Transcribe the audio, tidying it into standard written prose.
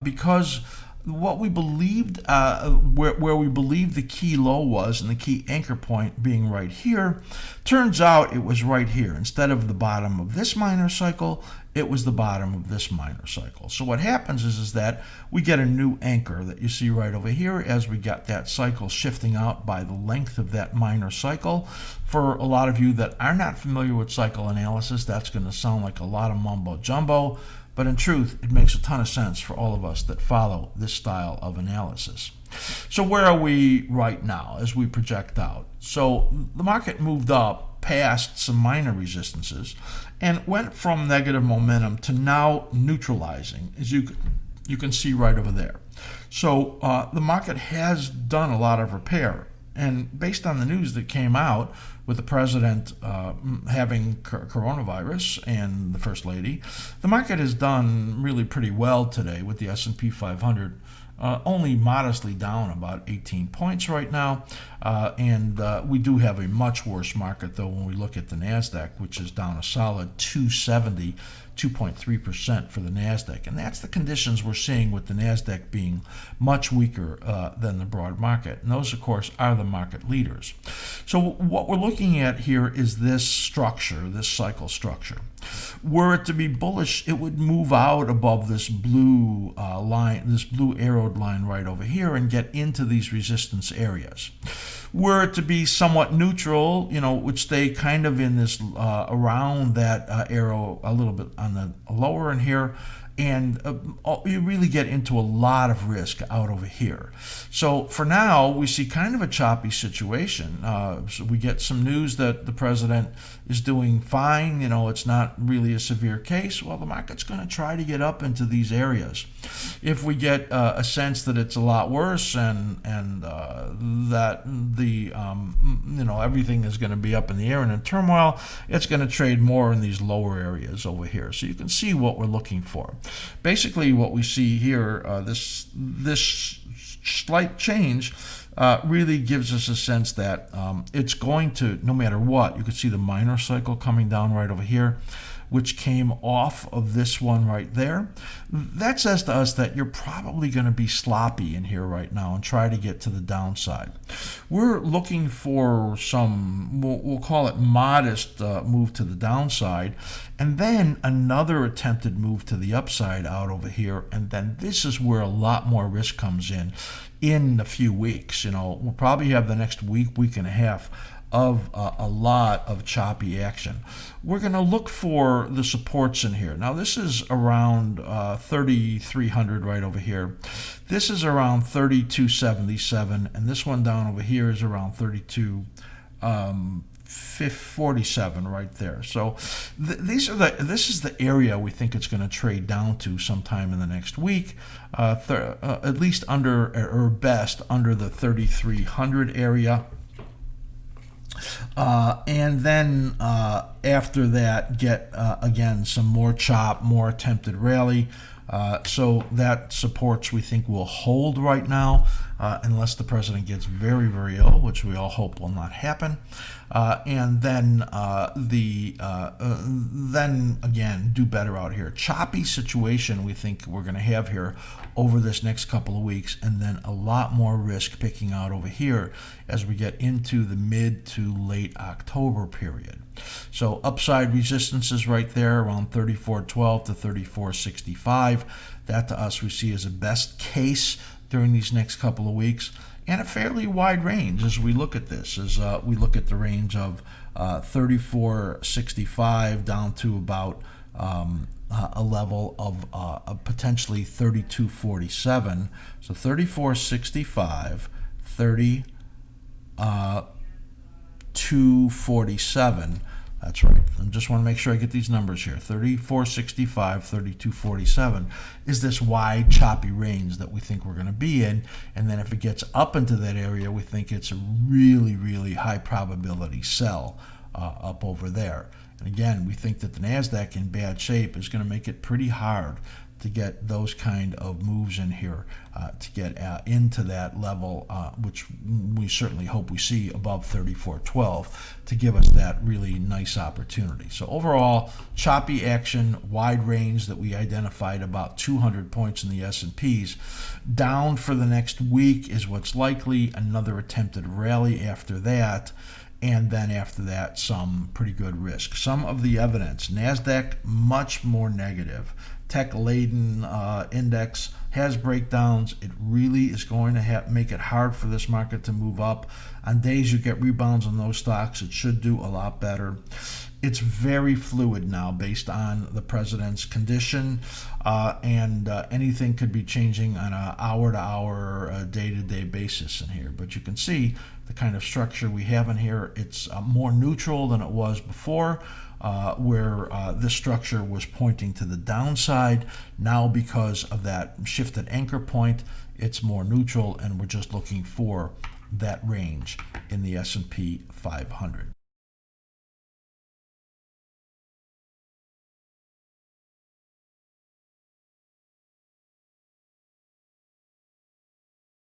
because what we believed, where we believed the key low was and the key anchor point being right here, turns out it was right here. Instead of the bottom of this minor cycle, it was the bottom of this minor cycle. So what happens is that we get a new anchor that you see right over here as we got that cycle shifting out by the length of that minor cycle. For a lot of you that are not familiar with cycle analysis, that's going to sound like a lot of mumbo jumbo. But in truth, it makes a ton of sense for all of us that follow this style of analysis. So where are we right now as we project out? So the market moved up past some minor resistances and went from negative momentum to now neutralizing, as you can see right over there. So the market has done a lot of repair. And based on the news that came out with the president having coronavirus and the first lady, the market has done really pretty well today with the S&P 500 only modestly down about 18 points right now. And we do have a much worse market, though, when we look at the NASDAQ, which is down a solid 270, 2.3% for the NASDAQ. And that's the conditions we're seeing with the NASDAQ being much weaker than the broad market. And those, of course, are the market leaders. So what we're looking at here is this structure, this cycle structure. Were it to be bullish, it would move out above this blue line, this blue arrowed line right over here, and get into these resistance areas. Were it to be somewhat neutral, it would stay kind of in this around that arrow a little bit on the lower end here, and you really get into a lot of risk out over here. So for now, we see kind of a choppy situation. So we get some news that the president is doing fine. It's not really a severe case. Well, the market's going to try to get up into these areas. If we get a sense that it's a lot worse and that the everything is going to be up in the air and in turmoil, it's going to trade more in these lower areas over here. So you can see what we're looking for. Basically, what we see here, this slight change really gives us a sense that it's going to, no matter what, you can see the minor cycle coming down right over here, which came off of this one right there. That says to us that you're probably going to be sloppy in here right now and try to get to the downside. We're looking for some, we'll call it modest move to the downside, and then another attempted move to the upside out over here, and then this is where a lot more risk comes in a few weeks. We'll probably have the next week and a half of a lot of choppy action. We're going to look for the supports in here. Now this is around 3,300 right over here. This is around 3,277, and this one down over here is around 3,247 right there. So this is the area we think it's going to trade down to sometime in the next week, at least under, or best under, the 3,300 area. And then after that, get again some more chop, more attempted rally. So that supports, we think, will hold right now, unless the president gets very, very ill, which we all hope will not happen. And then then again do better out here. Choppy situation we think we're going to have here over this next couple of weeks, and then a lot more risk picking out over here as we get into the mid to late October period. So upside resistance is right there around 34.12 to 34.65. That to us we see as a best case during these next couple of weeks, and a fairly wide range as we look at this, as we look at the range of 34.65 down to about a level of potentially 32.47. So 34.65, 32.47. That's right. I just want to make sure I get these numbers here. 34.65, 32.47 is this wide, choppy range that we think we're going to be in. And then if it gets up into that area, we think it's a really, really high probability sell up over there. And again, we think that the NASDAQ in bad shape is going to make it pretty hard to get those kind of moves in here, to get into that level, which we certainly hope we see above 34.12, to give us that really nice opportunity. So overall, choppy action, wide range that we identified about 200 points in the S&Ps. Down for the next week is what's likely, another attempted rally after that, and then after that, some pretty good risk. Some of the evidence, NASDAQ, much more negative. Tech-laden index has breakdowns. It really is going to make it hard for this market to move up. On days you get rebounds on those stocks, it should do a lot better. It's very fluid now based on the president's condition, and anything could be changing on an hour-to-hour, day-to-day basis in here. But you can see the kind of structure we have in here. It's more neutral than it was before, where this structure was pointing to the downside. Now, because of that shifted anchor point, it's more neutral, and we're just looking for that range in the S&P 500.